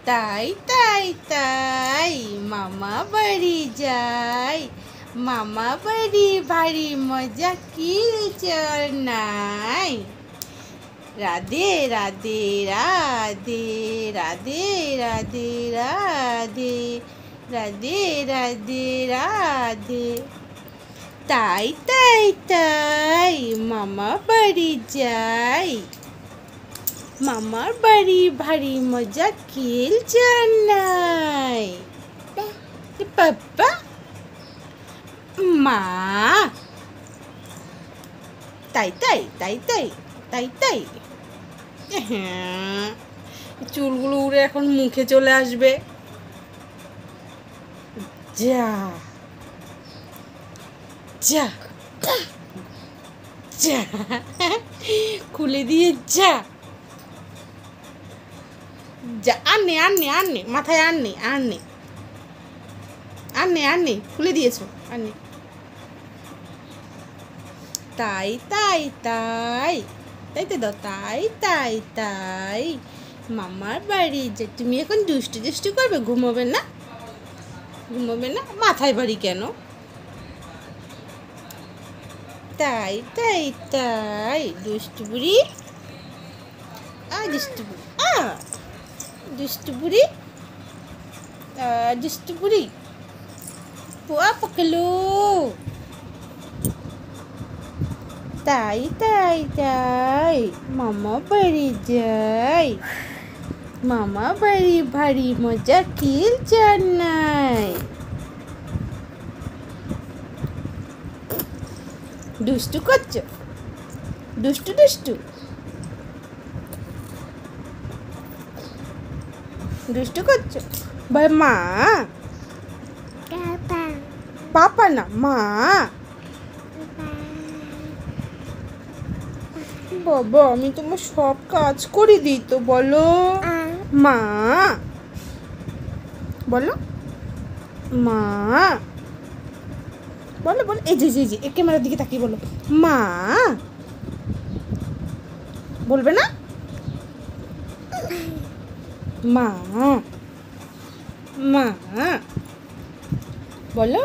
তাই তাই তাই মামা বাড়ি যাই, মামা বাড়ি ভারী মজা কিলচর নাই। রাধে রাধে রাধে রাধে রাধে রাধে রাধে রাধে রাধে। তাই তাই তাই মামা বাড়ি যাই, মামার বাড়ি ভারী মজা কিলচর নাই। পাপ্পা মা তাই তাই তাই তাই তাই তাই। হ্যাঁ, চুলগুলো উড়ে এখন মুখে চলে আসবে। যা যা যা, খুলে দিয়ে যা যা। আননে আননে আননে মাথায় আননে আননে আননে আননে খুলে দিয়েছো আননে। তাই তাই তাই তাই তো দাও। তাই তাই তাই মামার বাড়ি যে। তুমি এখন দুষ্টু দুষ্টু করবে, ঘুমোবে না? ঘুমোবে না? মাথায় বাড়ি কেন? তাই তাই তাই দুষ্টু বুড়ি, দুষ্টু বুড়ি, দুষ্টু বুড়ি, দুষ্টু বুড়ি পোয়া পকলো। তাই তাই তাই মামা বাড়ি যাই, মামা বাড়ি ভারী মজা কিলচর নাই। দুষ্টু করছো, দুষ্টু দুষ্টু দুষ্টু করছো। ভাই মা, পাপা না মা। বাবা আমি তোমার সব কাজ করে দিই তো, বলো মা, বলো মা, বলো বলো। এই যে জি জি ক্যামেরার দিকে তাকিয়ে বলো মা। বলবে না? মা মা বলো।